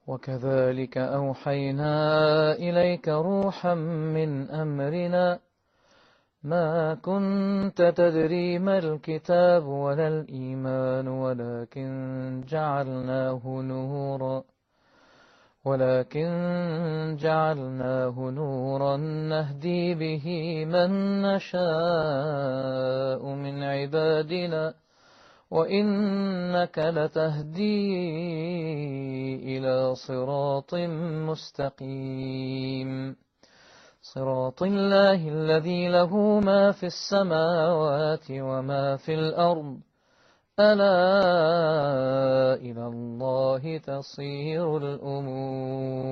وكذلك أوحينا إليك روحا من أمرنا ما كنت تدري ما الكتاب ولا الإيمان ولكن جعلناه نورا نهدي به من نشاء من عبادنا وإنك لتهدي إلى صراط مستقيم صراط الله الذي له ما في السماوات وما في الأرض ألا إلى الله تصير الأمور.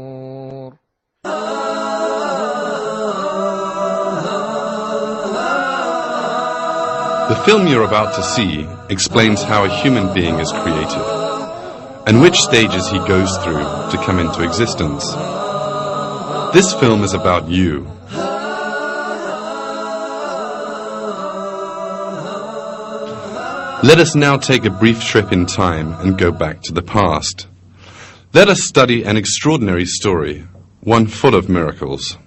The film you're about to see explains how a human being is created and which stages he goes through to come into existence. This film is about you. Let us now take a brief trip in time and go back to the past. Let us study an extraordinary story, one full of miracles.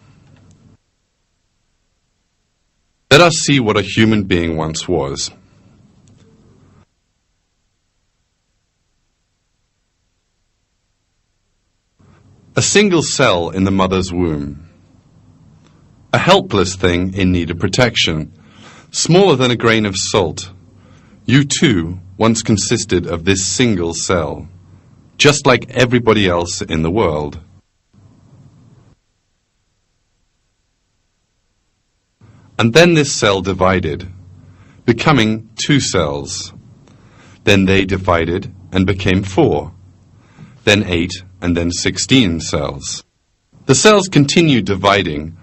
Let us see what a human being once was. A single cell in the mother's womb. A helpless thing in need of protection, smaller than a grain of salt. You too once consisted of this single cell, just like everybody else in the world. And then this cell divided, becoming 2 cells. Then they divided and became 4, then 8, and then 16 cells. The cells continued dividing.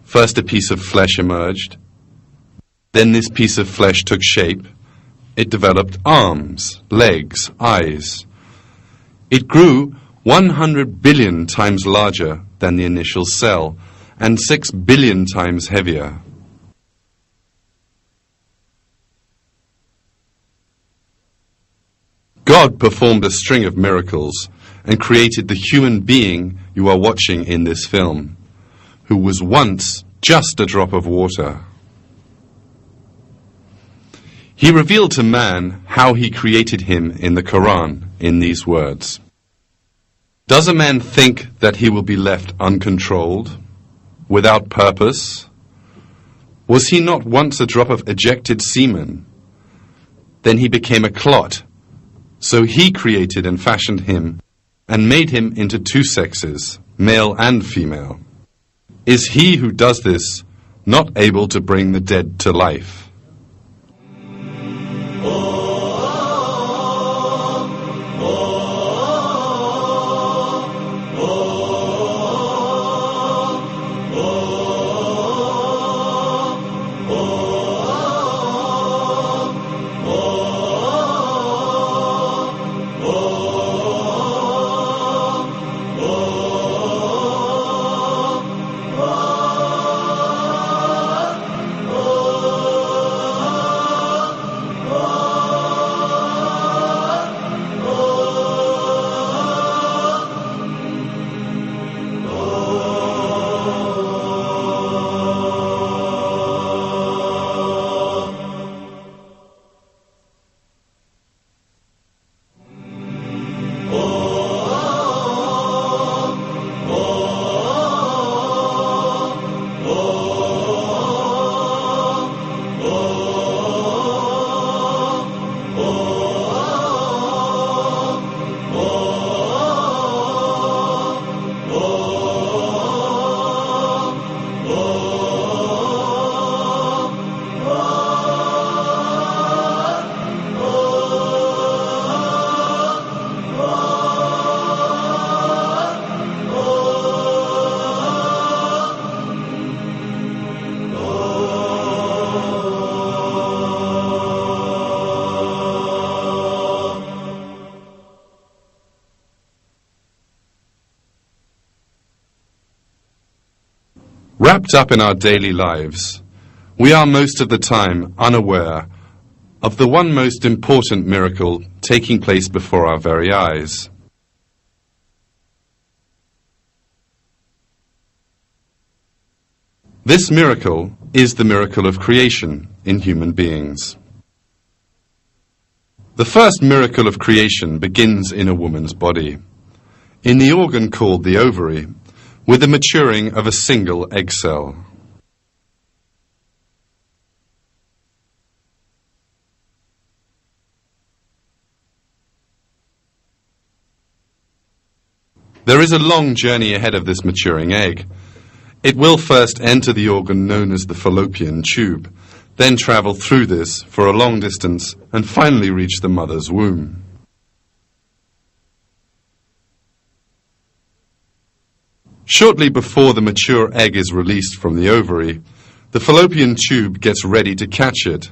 First a piece of flesh emerged. Then this piece of flesh took shape. It developed arms, legs, eyes. It grew 100 billion times larger than the initial cell and 6 billion times heavier. God performed a string of miracles and created the human being you are watching in this film, who was once just a drop of water. He revealed to man how he created him in the Qur'an in these words. Does a man think that he will be left uncontrolled, without purpose? Was he not once a drop of ejected semen? Then he became a clot. So he created and fashioned him and made him into 2 sexes, male and female. Is he who does this not able to bring the dead to life? Wrapped up in our daily lives, we are most of the time unaware of the one most important miracle taking place before our very eyes. This miracle is the miracle of creation in human beings. The first miracle of creation begins in a woman's body, in the organ called the ovary, with the maturing of a single egg cell. There is a long journey ahead of this maturing egg. It will first enter the organ known as the fallopian tube, then travel through this for a long distance and finally reach the mother's womb. Shortly before the mature egg is released from the ovary, the fallopian tube gets ready to catch it.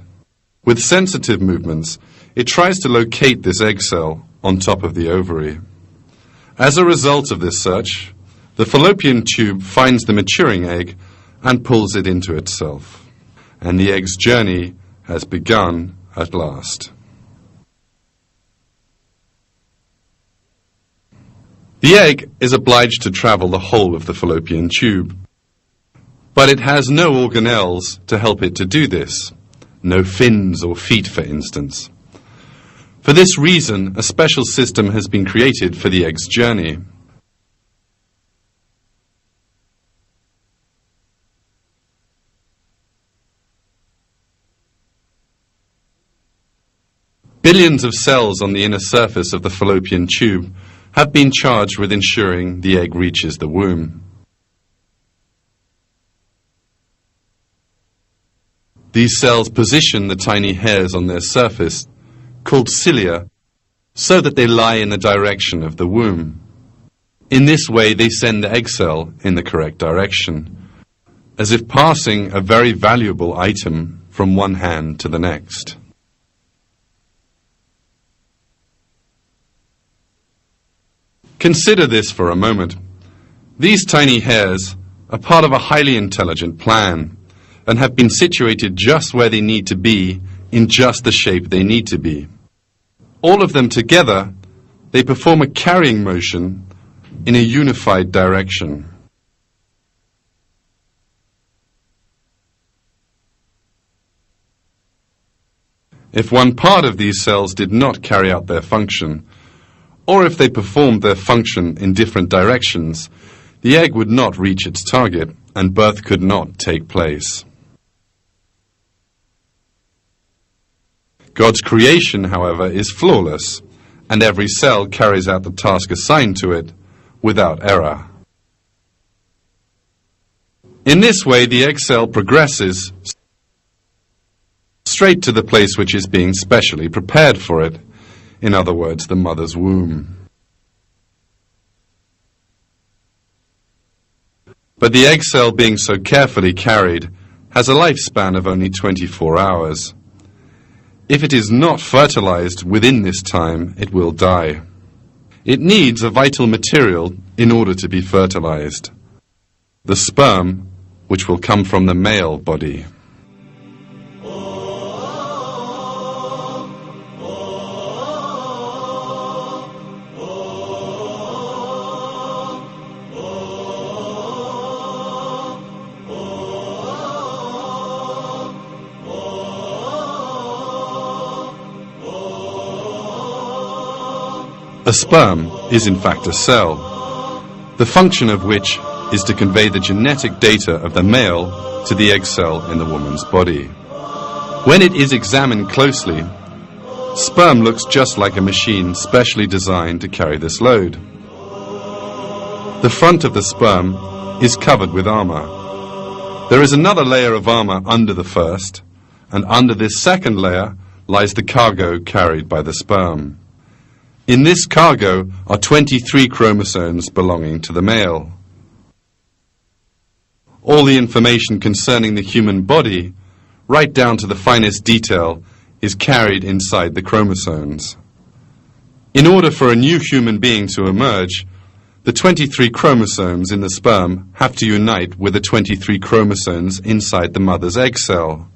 With sensitive movements, it tries to locate this egg cell on top of the ovary. As a result of this search, the fallopian tube finds the maturing egg and pulls it into itself. And the egg's journey has begun at last. The egg is obliged to travel the whole of the fallopian tube, but it has no organelles to help it to do this, no fins or feet, for instance. For this reason, a special system has been created for the egg's journey. Billions of cells on the inner surface of the fallopian tube have been charged with ensuring the egg reaches the womb. These cells position the tiny hairs on their surface, called cilia, so that they lie in the direction of the womb. In this way, they send the egg cell in the correct direction, as if passing a very valuable item from one hand to the next. Consider this for a moment. These tiny hairs are part of a highly intelligent plan and have been situated just where they need to be in just the shape they need to be. All of them together, they perform a carrying motion in a unified direction. If one part of these cells did not carry out their function, or if they performed their function in different directions, the egg would not reach its target and birth could not take place. God's creation, however, is flawless, and every cell carries out the task assigned to it without error. In this way, the egg cell progresses straight to the place which is being specially prepared for it. In other words, the mother's womb. But the egg cell, being so carefully carried, has a lifespan of only 24 hours. If it is not fertilized within this time, it will die. It needs a vital material in order to be fertilized, the sperm, which will come from the male body. A sperm is in fact a cell, the function of which is to convey the genetic data of the male to the egg cell in the woman's body. When it is examined closely, sperm looks just like a machine specially designed to carry this load. The front of the sperm is covered with armor. There is another layer of armor under the first, and under this second layer lies the cargo carried by the sperm. In this cargo are 23 chromosomes belonging to the male. All the information concerning the human body, right down to the finest detail, is carried inside the chromosomes. In order for a new human being to emerge, the 23 chromosomes in the sperm have to unite with the 23 chromosomes inside the mother's egg cell.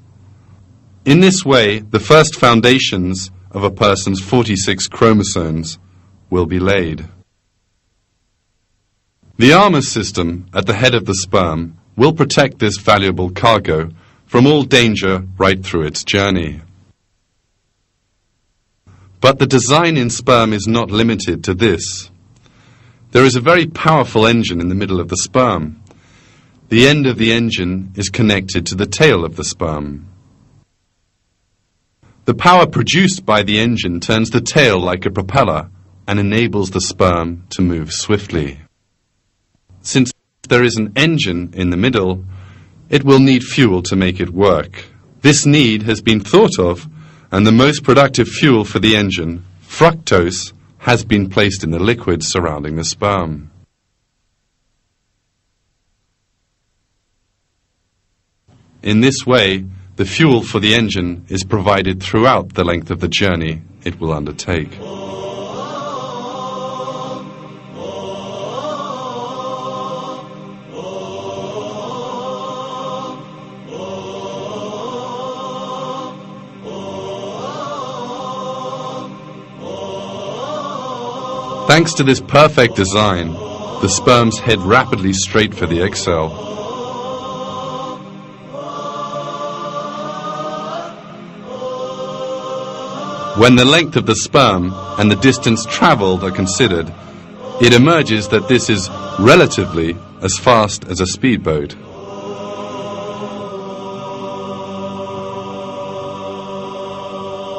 In this way, the first foundations of a person's 46 chromosomes will be laid. The armor system at the head of the sperm will protect this valuable cargo from all danger right through its journey. But the design in sperm is not limited to this. There is a very powerful engine in the middle of the sperm. The end of the engine is connected to the tail of the sperm. The power produced by the engine turns the tail like a propeller and enables the sperm to move swiftly. Since there is an engine in the middle, it will need fuel to make it work. This need has been thought of, and the most productive fuel for the engine, fructose, has been placed in the liquid surrounding the sperm. In this way, the fuel for the engine is provided throughout the length of the journey it will undertake. Thanks to this perfect design, the sperms head rapidly straight for the egg cell. When the length of the sperm and the distance traveled are considered, it emerges that this is relatively as fast as a speedboat.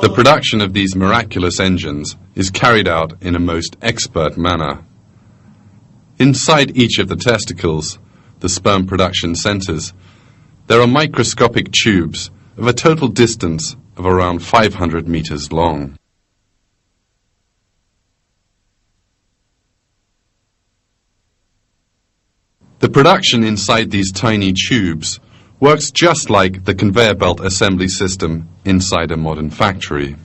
The production of these miraculous engines is carried out in a most expert manner. Inside each of the testicles, the sperm production centers, there are microscopic tubes of a total distance of around 500 meters long. The production inside these tiny tubes works just like the conveyor belt assembly system inside a modern factory.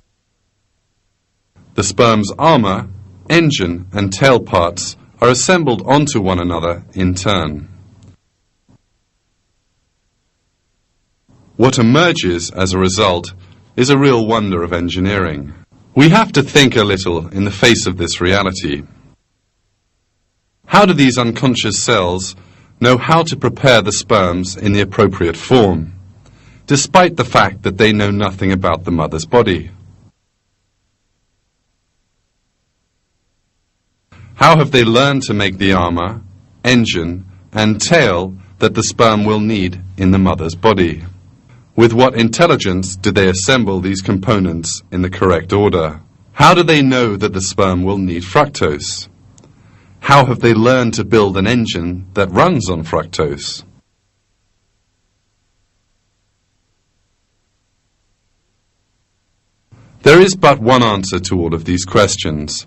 The sperm's armor, engine, and tail parts are assembled onto one another in turn. What emerges as a result is a real wonder of engineering. We have to think a little in the face of this reality. How do these unconscious cells know how to prepare the sperms in the appropriate form, despite the fact that they know nothing about the mother's body? How have they learned to make the armor, engine, and tail that the sperm will need in the mother's body? With what intelligence do they assemble these components in the correct order? How do they know that the sperm will need fructose? How have they learned to build an engine that runs on fructose? There is but one answer to all of these questions.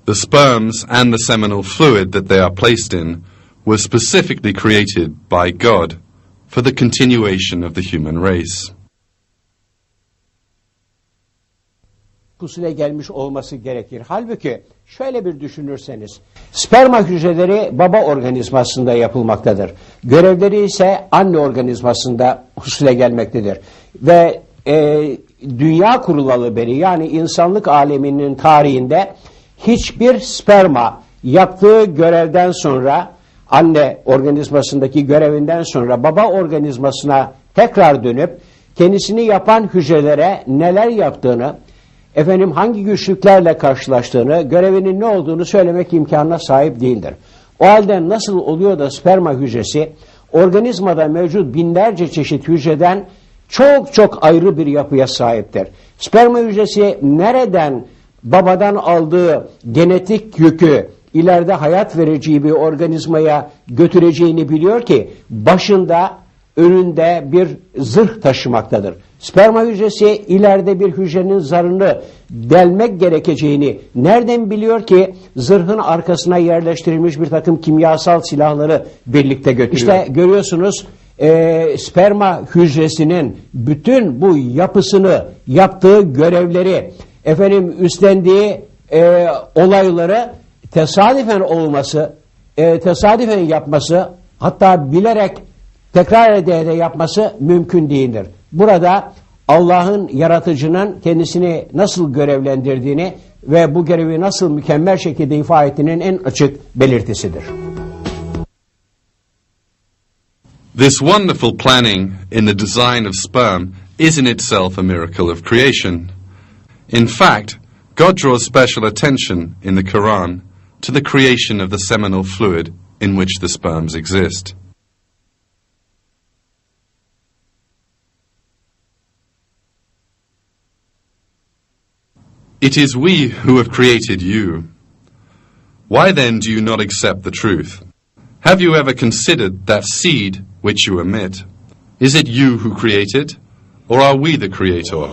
The sperms and the seminal fluid that they are placed in were specifically created by God for the continuation of the human race. Pusule gelmiş olması gerekir. Halbuki şöyle bir düşünürseniz, sperma hücreleri baba organizmasında yapılmaktadır. Görevleri ise anne organizmasında husule gelmektedir. Ve dünya kurulalı beri, yani insanlık aleminin tarihinde hiçbir sperma yaptığı görevden sonra, anne organizmasındaki görevinden sonra baba organizmasına tekrar dönüp kendisini yapan hücrelere neler yaptığını, hangi güçlüklerle karşılaştığını, görevinin ne olduğunu söylemek imkanına sahip değildir. O halde nasıl oluyor da sperma hücresi organizmada mevcut binlerce çeşit hücreden çok çok ayrı bir yapıya sahiptir? Sperma hücresi nereden babadan aldığı genetik yükü ileride hayat vereceği bir organizmaya götüreceğini biliyor ki başında, önünde bir zırh taşımaktadır. Sperma hücresi ileride bir hücrenin zarını delmek gerekeceğini nereden biliyor ki zırhın arkasına yerleştirilmiş bir takım kimyasal silahları birlikte götürüyor? İşte görüyorsunuz, sperma hücresinin bütün bu yapısını, yaptığı görevleri, üstlendiği olayları tesadüfen olması, tesadüfen yapması, hatta bilerek tekrar ede yapması mümkün değildir. Burada Allah'ın, yaratıcının kendisini nasıl görevlendirdiğini ve bu görevi nasıl mükemmel şekilde ifade ettiğinin en açık belirtisidir. This wonderful planning in the design of sperm is in itself a miracle of creation. In fact, God draws special attention in the Qur'an to the creation of the seminal fluid in which the sperms exist. It is we who have created you. Why then do you not accept the truth? Have you ever considered that seed which you emit? Is it you who create it, or are we the creator?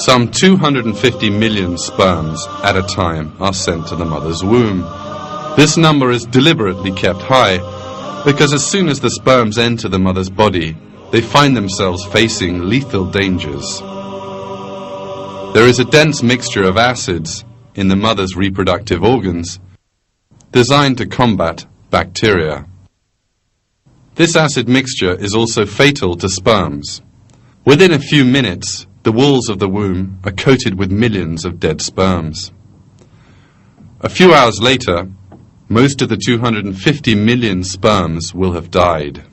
Some 250 million sperms at a time are sent to the mother's womb. This number is deliberately kept high because as soon as the sperms enter the mother's body, they find themselves facing lethal dangers. There is a dense mixture of acids in the mother's reproductive organs designed to combat bacteria. This acid mixture is also fatal to sperms. Within a few minutes, the walls of the womb are coated with millions of dead sperms. A few hours later, most of the 250 million sperms will have died.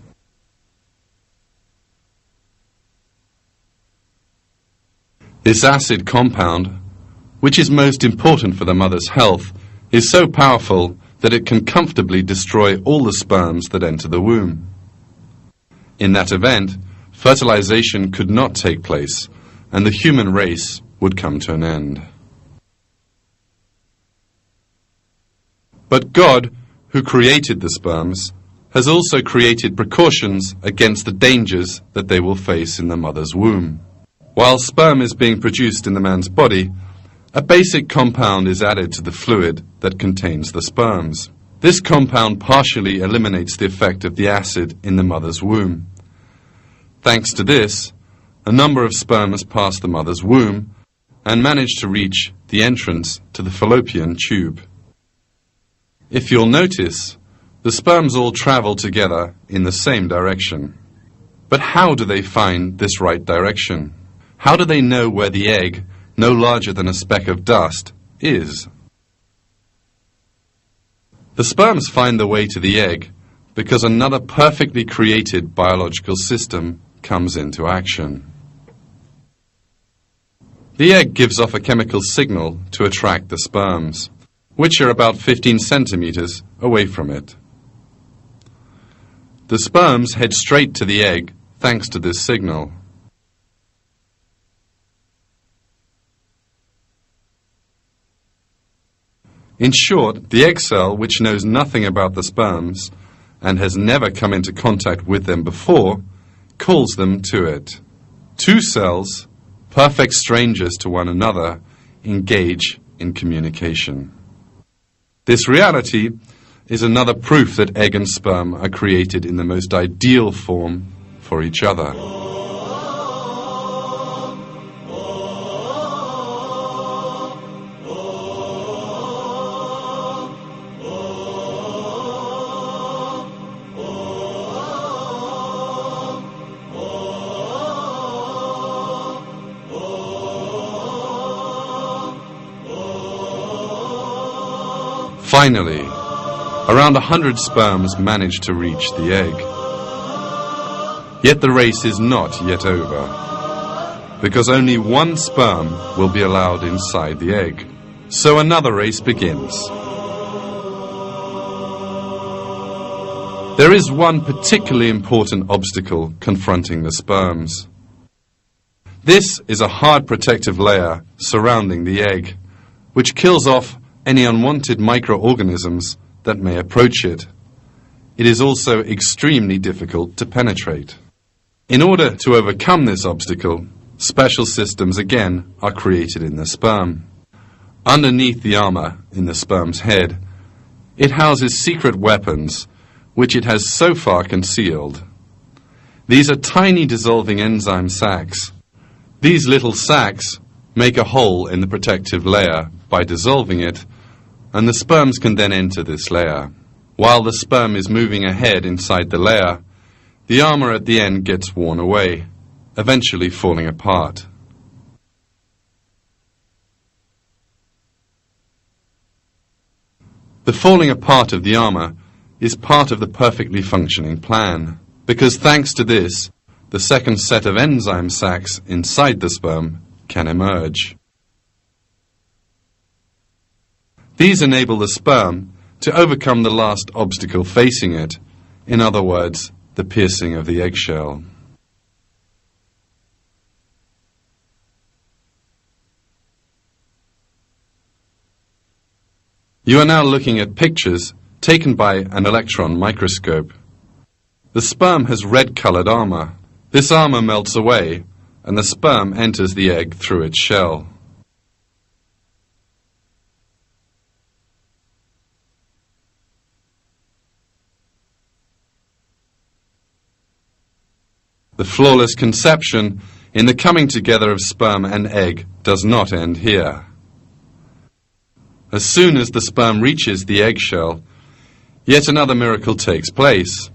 This acid compound, which is most important for the mother's health, is so powerful that it can comfortably destroy all the sperms that enter the womb. In that event, fertilization could not take place, and the human race would come to an end. But God, who created the sperms, has also created precautions against the dangers that they will face in the mother's womb. While sperm is being produced in the man's body, a basic compound is added to the fluid that contains the sperms. This compound partially eliminates the effect of the acid in the mother's womb. Thanks to this, a number of sperms pass the mother's womb and manage to reach the entrance to the fallopian tube. If you'll notice, the sperms all travel together in the same direction. But how do they find this right direction? How do they know where the egg, no larger than a speck of dust, is? The sperms find the way to the egg because another perfectly created biological system comes into action. The egg gives off a chemical signal to attract the sperms, which are about 15 centimeters away from it. The sperms head straight to the egg thanks to this signal. In short, the egg cell, which knows nothing about the sperms and has never come into contact with them before, calls them to it. Two cells, perfect strangers to one another, engage in communication. This reality is another proof that egg and sperm are created in the most ideal form for each other. Finally, around 100 sperms manage to reach the egg. Yet the race is not yet over, because only one sperm will be allowed inside the egg. So another race begins. There is one particularly important obstacle confronting the sperms. This is a hard protective layer surrounding the egg, which kills off any unwanted microorganisms that may approach it. It is also extremely difficult to penetrate. In order to overcome this obstacle, special systems again are created in the sperm. Underneath the armor in the sperm's head, it houses secret weapons which it has so far concealed. These are tiny dissolving enzyme sacs. These little sacs make a hole in the protective layer by dissolving it, and the sperms can then enter this layer. While the sperm is moving ahead inside the layer, the armor at the end gets worn away, eventually falling apart. The falling apart of the armor is part of the perfectly functioning plan, because thanks to this, the second set of enzyme sacs inside the sperm can emerge. These enable the sperm to overcome the last obstacle facing it, in other words, the piercing of the eggshell. You are now looking at pictures taken by an electron microscope. The sperm has red-colored armor. This armor melts away, and the sperm enters the egg through its shell. The flawless conception in the coming together of sperm and egg does not end here. As soon as the sperm reaches the eggshell, yet another miracle takes place.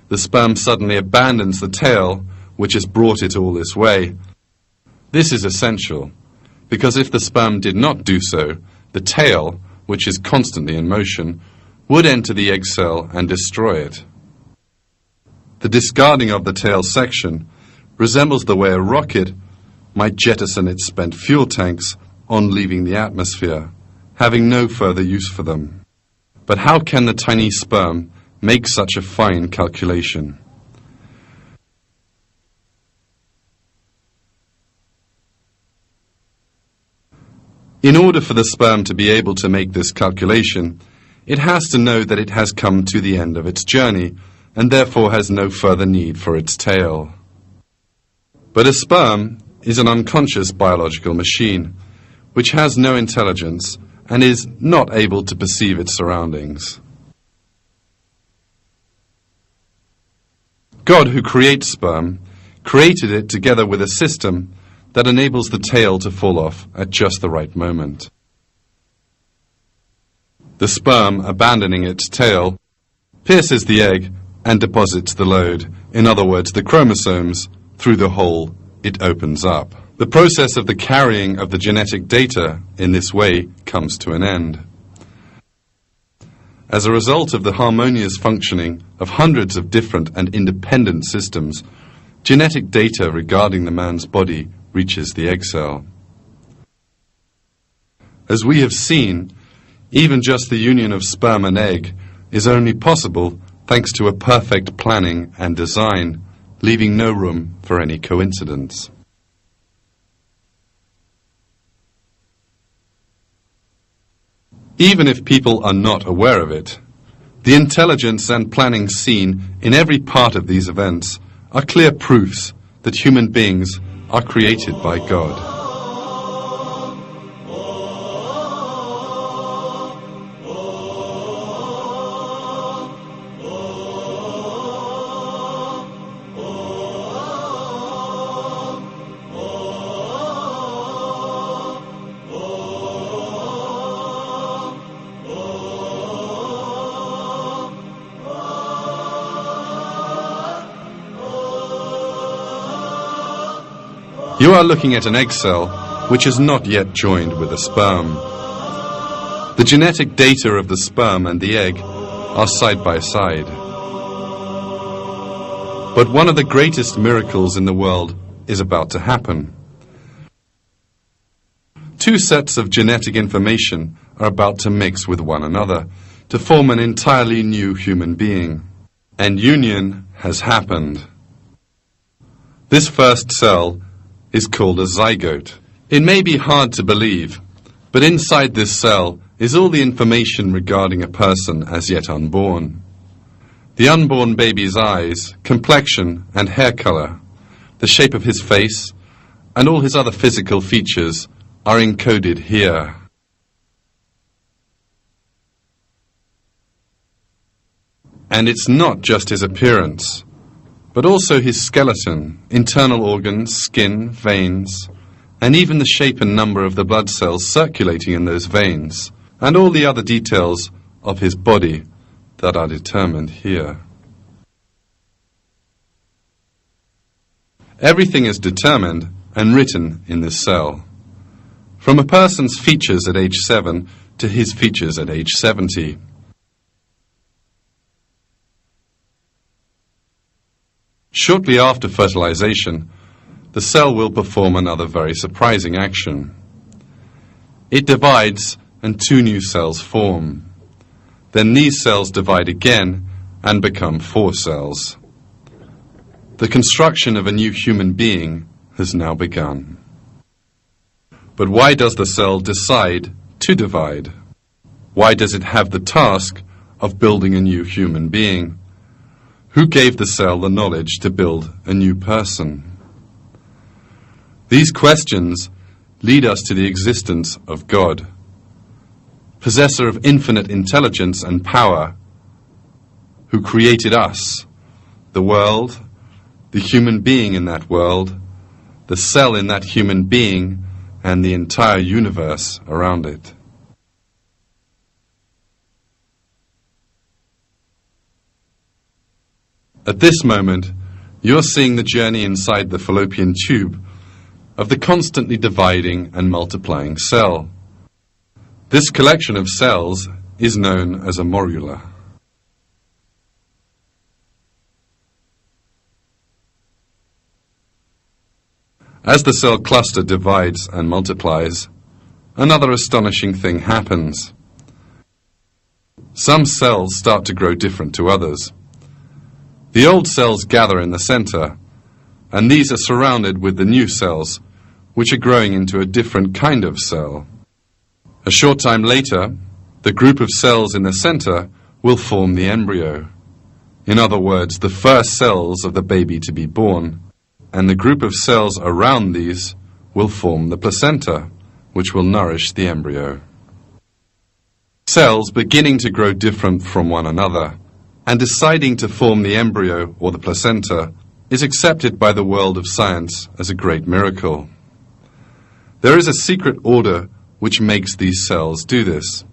The sperm suddenly abandons the tail, which has brought it all this way. This is essential, because if the sperm did not do so, the tail, which is constantly in motion, would enter the egg cell and destroy it. The discarding of the tail section resembles the way a rocket might jettison its spent fuel tanks on leaving the atmosphere, having no further use for them. But how can the tiny sperm make such a fine calculation? In order for the sperm to be able to make this calculation, it has to know that it has come to the end of its journey, and therefore has no further need for its tail. But a sperm is an unconscious biological machine, which has no intelligence and is not able to perceive its surroundings. God, who creates sperm, created it together with a system that enables the tail to fall off at just the right moment. The sperm, abandoning its tail, pierces the egg and deposits the load, in other words, the chromosomes, through the hole it opens up. The process of the carrying of the genetic data in this way comes to an end. As a result of the harmonious functioning of hundreds of different and independent systems, genetic data regarding the man's body reaches the egg cell. As we have seen, even just the union of sperm and egg is only possible thanks to a perfect planning and design, leaving no room for any coincidence. Even if people are not aware of it, the intelligence and planning seen in every part of these events are clear proofs that human beings are created by God. You are looking at an egg cell which is not yet joined with a sperm. The genetic data of the sperm and the egg are side by side. But one of the greatest miracles in the world is about to happen. Two sets of genetic information are about to mix with one another to form an entirely new human being. And union has happened. This first cell is called a zygote. It may be hard to believe, but inside this cell is all the information regarding a person as yet unborn. The unborn baby's eyes, complexion and hair color, the shape of his face, and all his other physical features are encoded here. And it's not just his appearance, but also his skeleton, internal organs, skin, veins, and even the shape and number of the blood cells circulating in those veins, and all the other details of his body that are determined here. Everything is determined and written in this cell, from a person's features at age 7 to his features at age 70. Shortly after fertilization, the cell will perform another very surprising action. It divides and 2 new cells form. Then these cells divide again and become 4 cells. The construction of a new human being has now begun. But why does the cell decide to divide? Why does it have the task of building a new human being? Who gave the cell the knowledge to build a new person? These questions lead us to the existence of God, possessor of infinite intelligence and power, who created us, the world, the human being in that world, the cell in that human being, and the entire universe around it. At this moment, you're seeing the journey inside the fallopian tube of the constantly dividing and multiplying cell. This collection of cells is known as a morula. As the cell cluster divides and multiplies, another astonishing thing happens. Some cells start to grow different to others. The old cells gather in the center, and these are surrounded with the new cells, which are growing into a different kind of cell. A short time later, the group of cells in the center will form the embryo. In other words, the first cells of the baby to be born, and the group of cells around these will form the placenta, which will nourish the embryo. Cells beginning to grow different from one another and deciding to form the embryo or the placenta is accepted by the world of science as a great miracle. There is a secret order which makes these cells do this.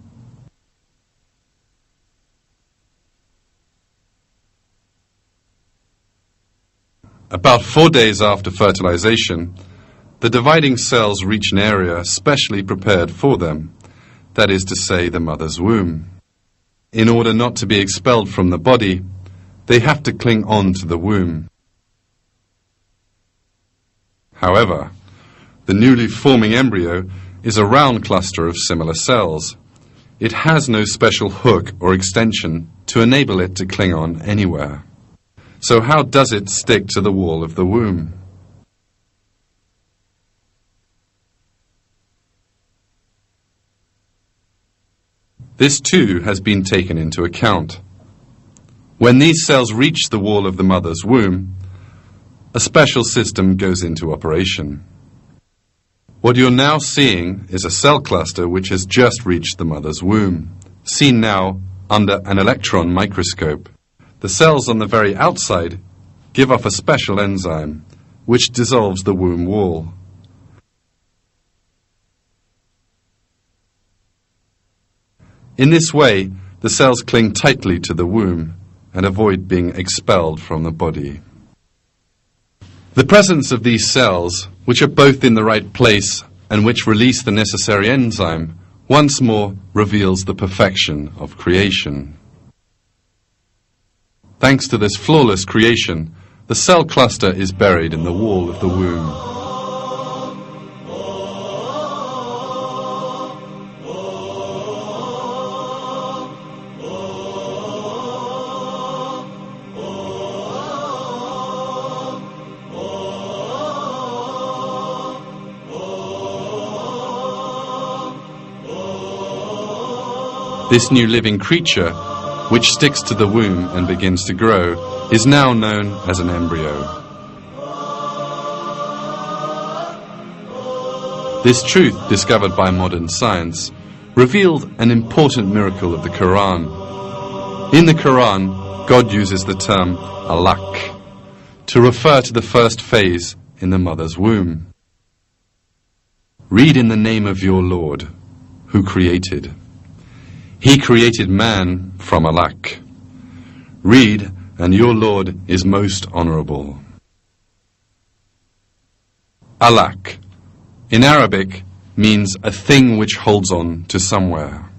About 4 days after fertilization, the dividing cells reach an area specially prepared for them, that is to say, the mother's womb. In order not to be expelled from the body, they have to cling on to the womb. However, the newly forming embryo is a round cluster of similar cells. It has no special hook or extension to enable it to cling on anywhere. So how does it stick to the wall of the womb? This too has been taken into account. When these cells reach the wall of the mother's womb, a special system goes into operation. What you're now seeing is a cell cluster which has just reached the mother's womb, seen now under an electron microscope. The cells on the very outside give off a special enzyme which dissolves the womb wall. In this way, the cells cling tightly to the womb and avoid being expelled from the body. The presence of these cells, which are both in the right place and which release the necessary enzyme, once more reveals the perfection of creation. Thanks to this flawless creation, the cell cluster is buried in the wall of the womb. This new living creature, which sticks to the womb and begins to grow, is now known as an embryo. This truth, discovered by modern science, revealed an important miracle of the Qur'an. In the Qur'an, God uses the term alaq to refer to the first phase in the mother's womb. Read in the name of your Lord, who created. He created man from alaq. Read, and your Lord is most honorable. Alaq, in Arabic, means a thing which holds on to somewhere.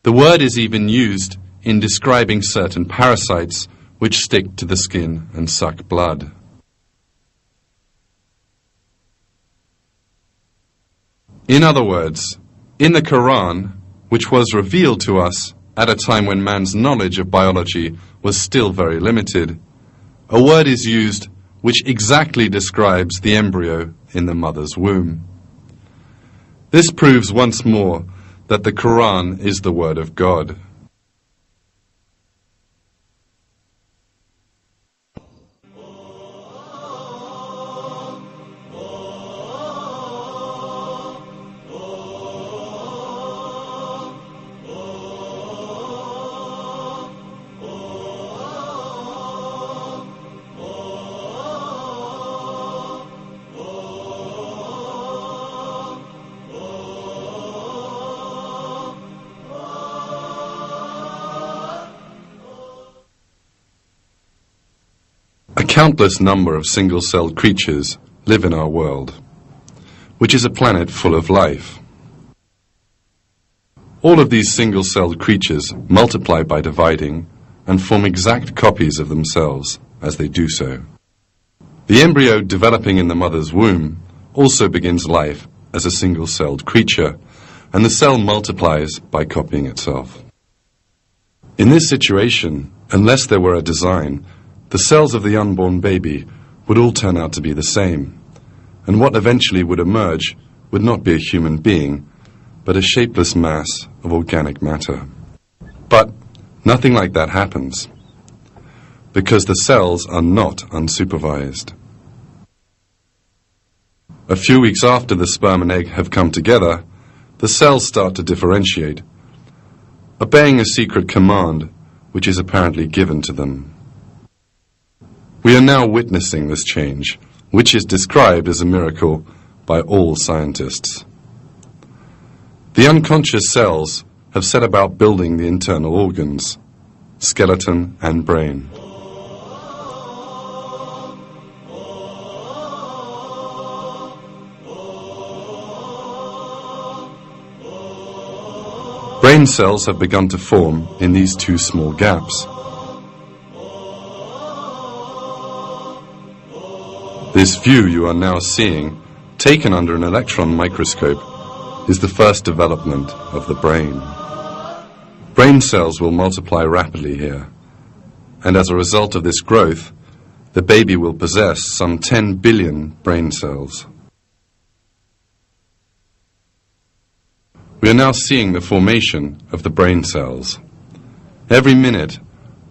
The word is even used in describing certain parasites which stick to the skin and suck blood. In other words, in the Qur'an, which was revealed to us at a time when man's knowledge of biology was still very limited, a word is used which exactly describes the embryo in the mother's womb. This proves once more that the Qur'an is the word of God. A countless number of single-celled creatures live in our world, which is a planet full of life. All of these single-celled creatures multiply by dividing and form exact copies of themselves as they do so. The embryo developing in the mother's womb also begins life as a single-celled creature, and the cell multiplies by copying itself. In this situation, unless there were a design, the cells of the unborn baby would all turn out to be the same, and what eventually would emerge would not be a human being, but a shapeless mass of organic matter. But nothing like that happens, because the cells are not unsupervised. A few weeks after the sperm and egg have come together, the cells start to differentiate, obeying a secret command which is apparently given to them. We are now witnessing this change, which is described as a miracle by all scientists. The unconscious cells have set about building the internal organs, skeleton and brain. Brain cells have begun to form in these two small gaps. This view you are now seeing, taken under an electron microscope, is the first development of the brain. Brain cells will multiply rapidly here, and as a result of this growth, the baby will possess some 10 billion brain cells. We are now seeing the formation of the brain cells. Every minute,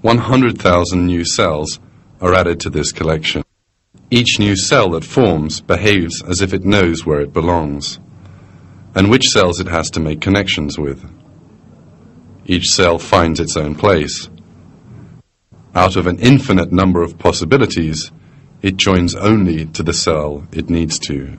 100,000 new cells are added to this collection. Each new cell that forms behaves as if it knows where it belongs, and which cells it has to make connections with. Each cell finds its own place. Out of an infinite number of possibilities, it joins only to the cell it needs to.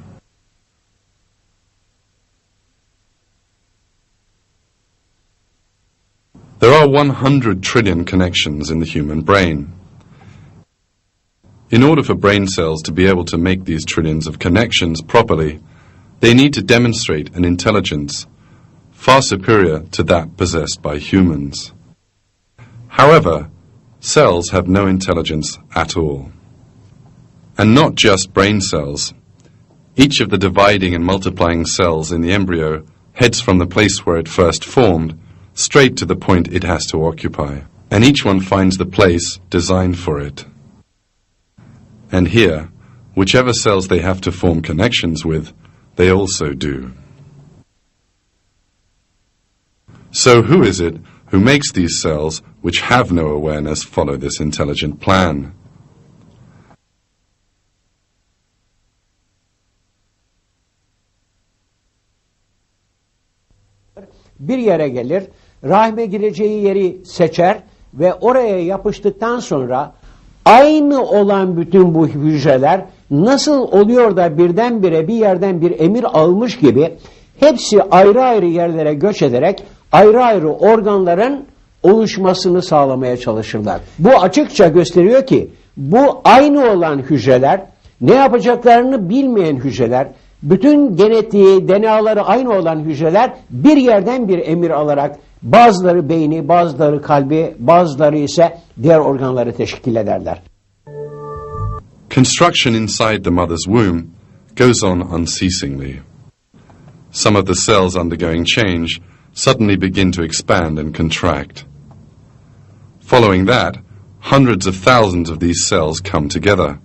There are 100 trillion connections in the human brain. In order for brain cells to be able to make these trillions of connections properly, they need to demonstrate an intelligence far superior to that possessed by humans. However, cells have no intelligence at all. And not just brain cells. Each of the dividing and multiplying cells in the embryo heads from the place where it first formed straight to the point it has to occupy, and each one finds the place designed for it. And here, whichever cells they have to form connections with, they also do. So who is it who makes these cells which have no awareness follow this intelligent plan? Bir yere gelir, rahime gireceği yeri seçer ve oraya yapıştıktan sonra aynı olan bütün bu hücreler nasıl oluyor da birdenbire bir yerden bir emir almış gibi hepsi ayrı ayrı yerlere göç ederek ayrı ayrı organların oluşmasını sağlamaya çalışırlar. Bu açıkça gösteriyor ki bu aynı olan hücreler, ne yapacaklarını bilmeyen hücreler, bütün genetiği, DNA'ları aynı olan hücreler bir yerden bir emir alarak bazıları beyni, bazıları kalbi, bazıları ise diğer organları teşkil ederler. Construction inside the mother's womb goes on unceasingly. Some of the cells undergoing change suddenly begin to expand and contract. Following that, hundreds of thousands of these cells come together,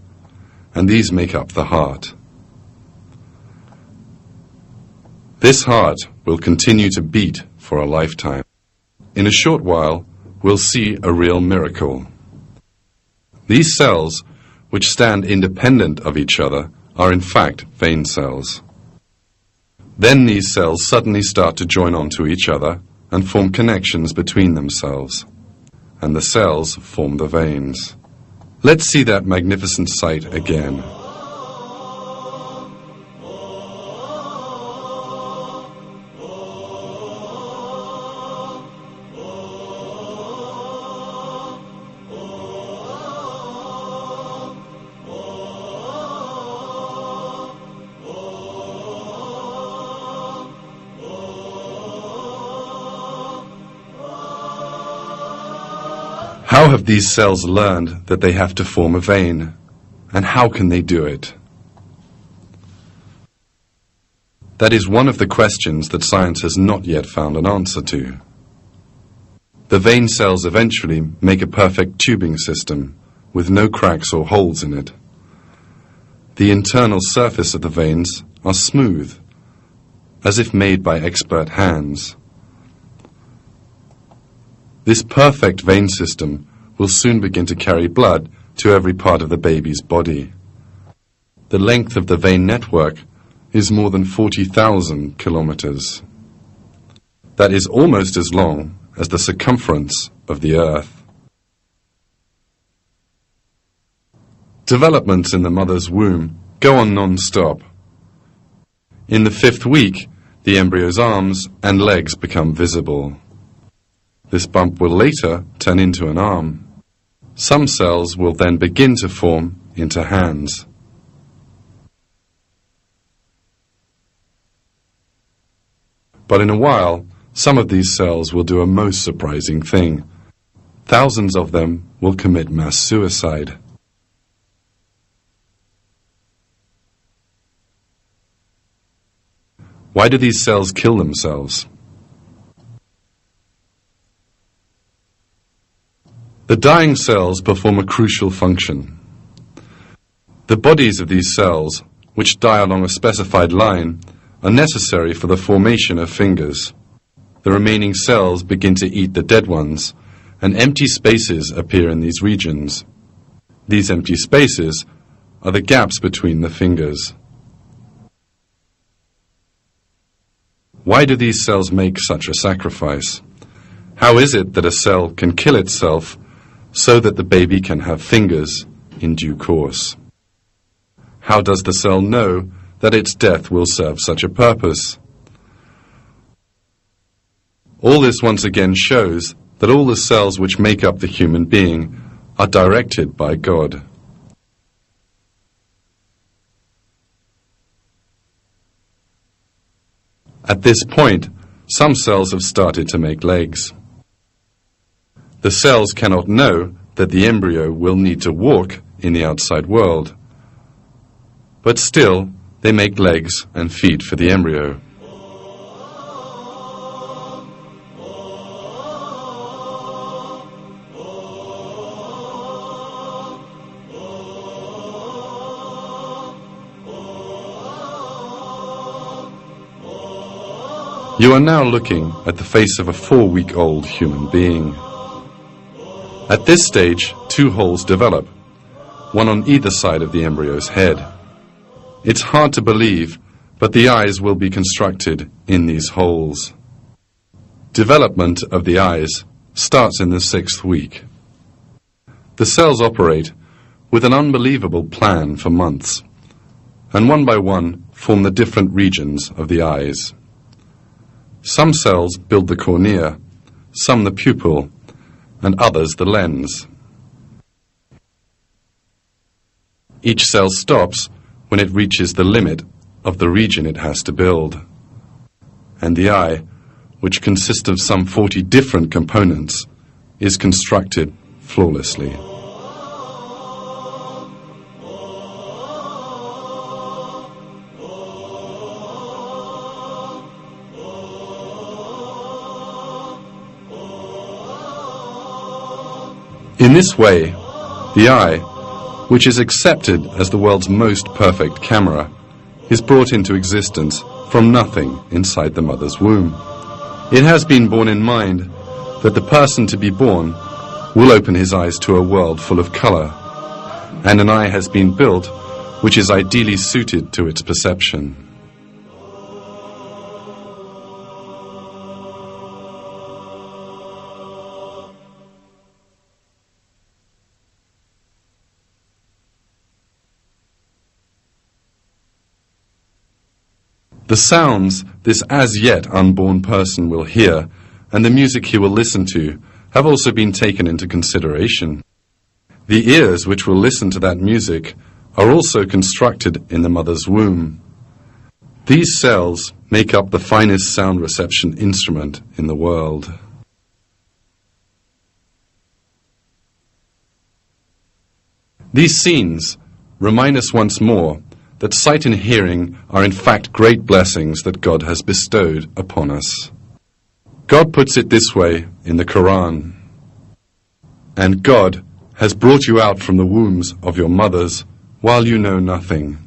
and these make up the heart. This heart will continue to beat for a lifetime. In a short while, we'll see a real miracle. These cells, which stand independent of each other, are in fact vein cells. Then these cells suddenly start to join onto each other and form connections between themselves. And the cells form the veins. Let's see that magnificent sight again. How have these cells learned that they have to form a vein? And how can they do it? That is one of the questions that science has not yet found an answer to. The vein cells eventually make a perfect tubing system with no cracks or holes in it. The internal surface of the veins are smooth, as if made by expert hands. This perfect vein system will soon begin to carry blood to every part of the baby's body. The length of the vein network is more than 40,000 kilometers. That is almost as long as the circumference of the Earth. Developments in the mother's womb go on non-stop. In the 5th week, the embryo's arms and legs become visible. This bump will later turn into an arm. Some cells will then begin to form into hands. But in a while, some of these cells will do a most surprising thing. Thousands of them will commit mass suicide. Why do these cells kill themselves? The dying cells perform a crucial function. The bodies of these cells, which die along a specified line, are necessary for the formation of fingers. The remaining cells begin to eat the dead ones, and empty spaces appear in these regions. These empty spaces are the gaps between the fingers. Why do these cells make such a sacrifice? How is it that a cell can kill itself so that the baby can have fingers in due course? How does the cell know that its death will serve such a purpose? All this once again shows that all the cells which make up the human being are directed by God. At this point, some cells have started to make legs. The cells cannot know that the embryo will need to walk in the outside world, but still they make legs and feet for the embryo. You are now looking at the face of a 4-week-old human being. At this stage, 2 holes develop, one on either side of the embryo's head. It's hard to believe, but the eyes will be constructed in these holes. Development of the eyes starts in the 6th week. The cells operate with an unbelievable plan for months. and one by one form the different regions of the eyes. Some cells build the cornea, some the pupil, and others the lens. Each cell stops when it reaches the limit of the region it has to build. And the eye, which consists of some 40 different components, is constructed flawlessly. In this way, the eye, which is accepted as the world's most perfect camera, is brought into existence from nothing inside the mother's womb. It has been borne in mind that the person to be born will open his eyes to a world full of color, and an eye has been built which is ideally suited to its perception. The sounds this as yet unborn person will hear and the music he will listen to have also been taken into consideration. The ears which will listen to that music are also constructed in the mother's womb. These cells make up the finest sound reception instrument in the world. These scenes remind us once more that sight and hearing are in fact great blessings that God has bestowed upon us. God puts it this way in the Qur'an: "And God has brought you out from the wombs of your mothers while you know nothing,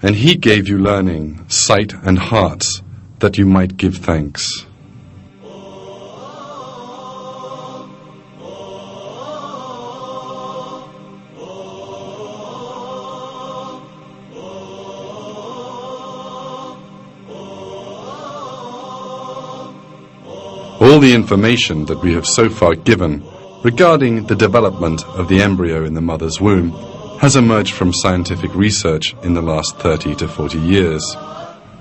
and He gave you learning, sight and hearts, that you might give thanks." All the information that we have so far given regarding the development of the embryo in the mother's womb has emerged from scientific research in the last 30 to 40 years.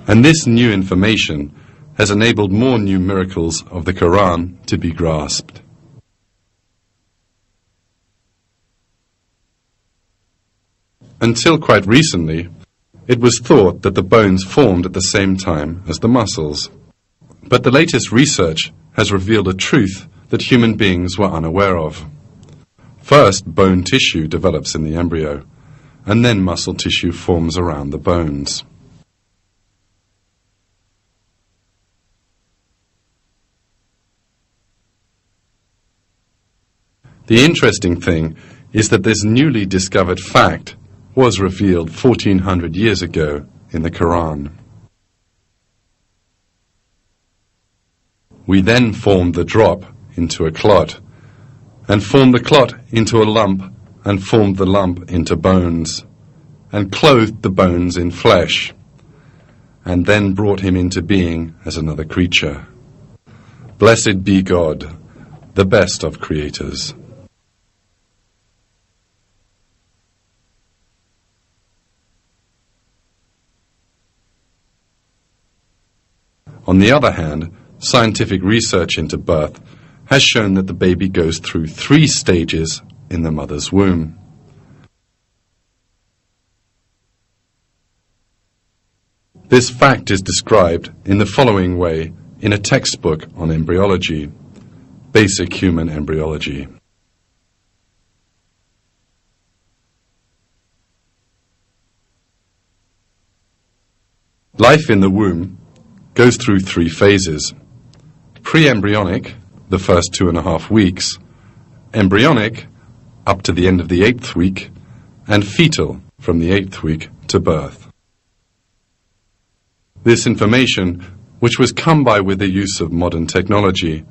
And this new information has enabled more new miracles of the Qur'an to be grasped. Until quite recently, it was thought that the bones formed at the same time as the muscles. But the latest research has revealed a truth that human beings were unaware of. First, bone tissue develops in the embryo, and then muscle tissue forms around the bones. The interesting thing is that this newly discovered fact was revealed 1400 years ago in the Qur'an. We then formed the drop into a clot, and formed the clot into a lump, and formed the lump into bones, and clothed the bones in flesh, and then brought him into being as another creature. Blessed be God, the best of creators. On the other hand, scientific research into birth has shown that the baby goes through 3 stages in the mother's womb. This fact is described in the following way in a textbook on embryology, Basic Human Embryology. Life in the womb goes through 3 phases: pre-embryonic, the first 2.5 weeks, embryonic, up to the end of the 8th week, and fetal, from the 8th week to birth. This information, which was come by with the use of modern technology,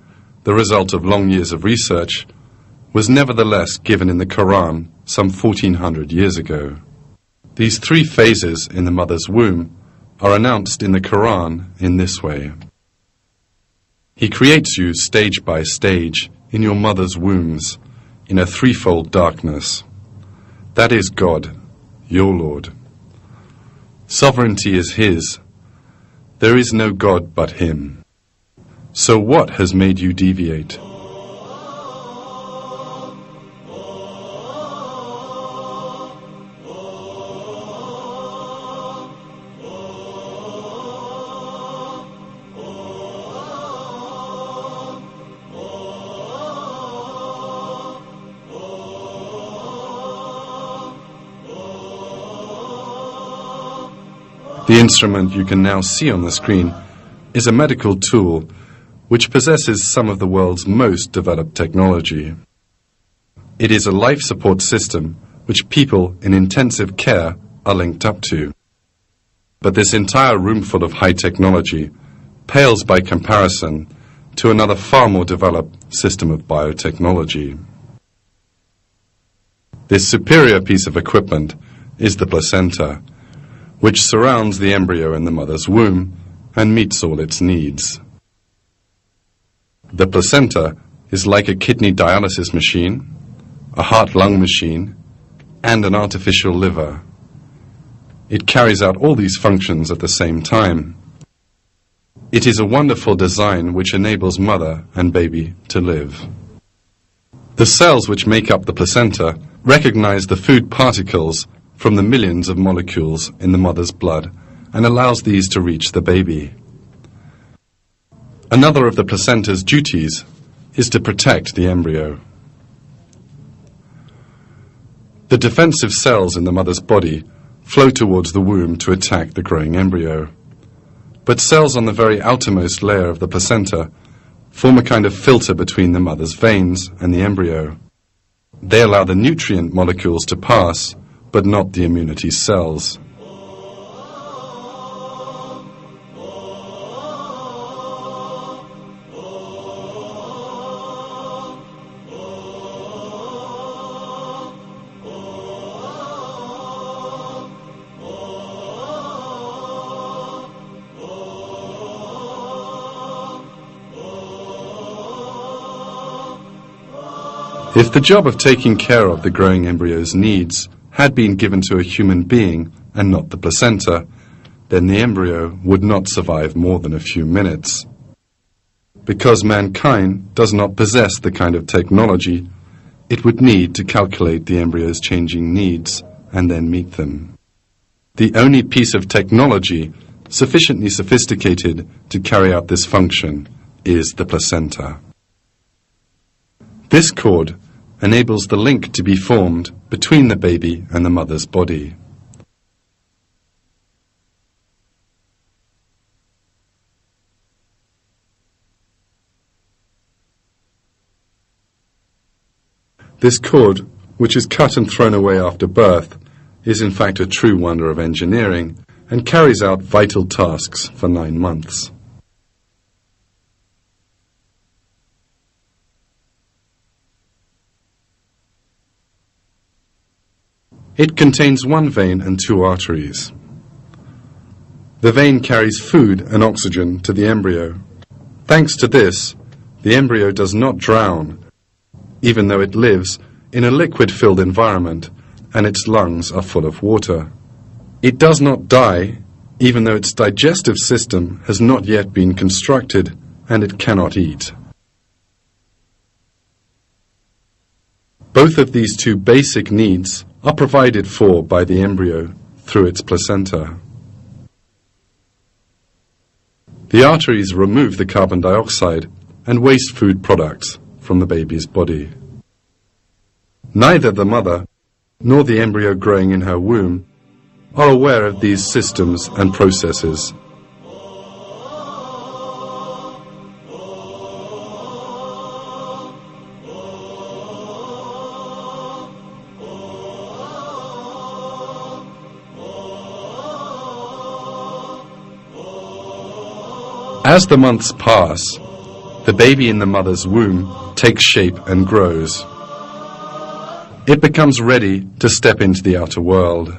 the result of long years of research, was nevertheless given in the Qur'an some 1400 years ago. These 3 phases in the mother's womb are announced in the Qur'an in this way: He creates you stage by stage in your mother's wombs in a 3-fold darkness. That is God, your Lord. Sovereignty is His. There is no God but Him. So what has made you deviate? The instrument you can now see on the screen is a medical tool which possesses some of the world's most developed technology. It is a life support system which people in intensive care are linked up to. But this entire room full of high technology pales by comparison to another far more developed system of biotechnology. This superior piece of equipment is the placenta, which surrounds the embryo in the mother's womb and meets all its needs. The placenta is like a kidney dialysis machine, a heart-lung machine, and an artificial liver. It carries out all these functions at the same time. It is a wonderful design which enables mother and baby to live. The cells which make up the placenta recognize the food particles from the millions of molecules in the mother's blood and allows these to reach the baby. Another of the placenta's duties is to protect the embryo. The defensive cells in the mother's body flow towards the womb to attack the growing embryo. But cells on the very outermost layer of the placenta form a kind of filter between the mother's veins and the embryo. They allow the nutrient molecules to pass, but not the immunity cells. If the job of taking care of the growing embryo's needs had been given to a human being and not the placenta, then the embryo would not survive more than a few minutes. Because mankind does not possess the kind of technology, it would need to calculate the embryo's changing needs and then meet them. The only piece of technology sufficiently sophisticated to carry out this function is the placenta. This cord enables the link to be formed between the baby and the mother's body. This cord, which is cut and thrown away after birth, is in fact a true wonder of engineering and carries out vital tasks for 9 months. It contains 1 vein and 2 arteries. The vein carries food and oxygen to the embryo. Thanks to this, the embryo does not drown, even though it lives in a liquid-filled environment and its lungs are full of water. It does not die, even though its digestive system has not yet been constructed and it cannot eat. Both of these 2 basic needs are provided for by the embryo through its placenta. The arteries remove the carbon dioxide and waste food products from the baby's body. Neither the mother nor the embryo growing in her womb are aware of these systems and processes. As the months pass, the baby in the mother's womb takes shape and grows. It becomes ready to step into the outer world.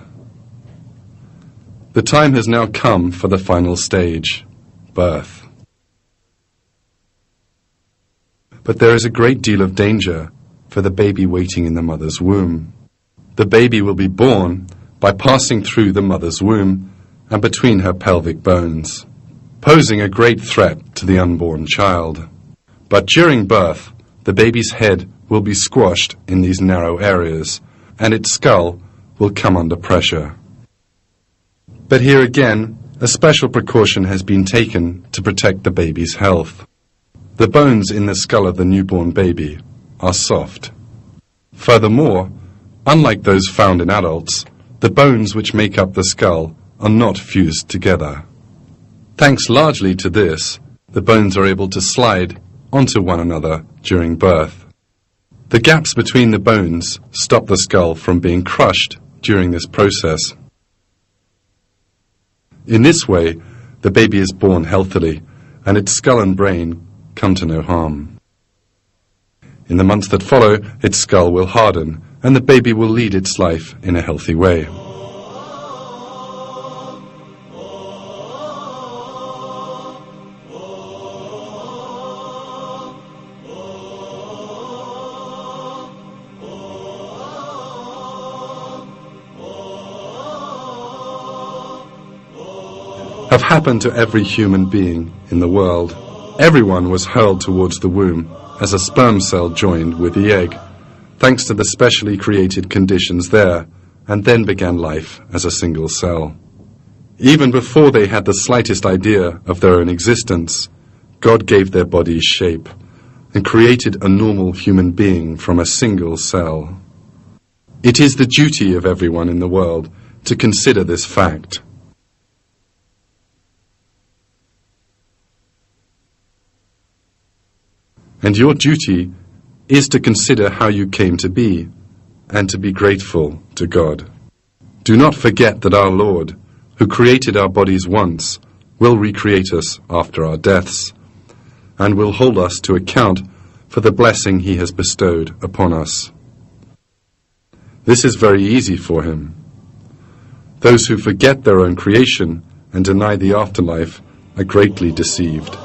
The time has now come for the final stage, birth. But there is a great deal of danger for the baby waiting in the mother's womb. The baby will be born by passing through the mother's womb and between her pelvic bones, posing a great threat to the unborn child. But during birth, the baby's head will be squashed in these narrow areas, and its skull will come under pressure. But here again, a special precaution has been taken to protect the baby's health. The bones in the skull of the newborn baby are soft. Furthermore, unlike those found in adults, the bones which make up the skull are not fused together. Thanks largely to this, the bones are able to slide onto one another during birth. The gaps between the bones stop the skull from being crushed during this process. In this way, the baby is born healthily, and its skull and brain come to no harm. In the months that follow, its skull will harden, and the baby will lead its life in a healthy way. Have happened to every human being in the world. Everyone was hurled towards the womb as a sperm cell joined with the egg, thanks to the specially created conditions there, and then began life as a single cell. Even before they had the slightest idea of their own existence, God gave their bodies shape and created a normal human being from a single cell. It is the duty of everyone in the world to consider this fact. And your duty is to consider how you came to be, and to be grateful to God. Do not forget that our Lord, who created our bodies once, will recreate us after our deaths, and will hold us to account for the blessing He has bestowed upon us. This is very easy for Him. Those who forget their own creation and deny the afterlife are greatly deceived.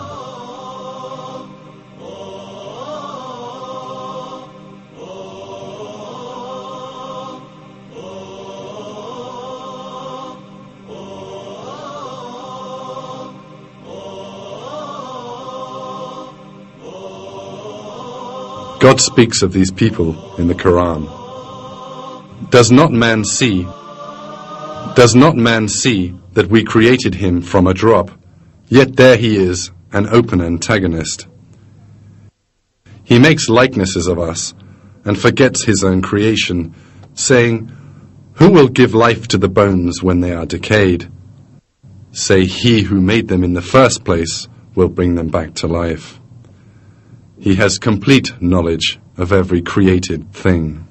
God speaks of these people in the Qur'an. Does not man see that we created him from a drop, yet there he is, an open antagonist. He makes likenesses of us and forgets his own creation, saying, "Who will give life to the bones when they are decayed?" Say, He who made them in the first place will bring them back to life. He has complete knowledge of every created thing.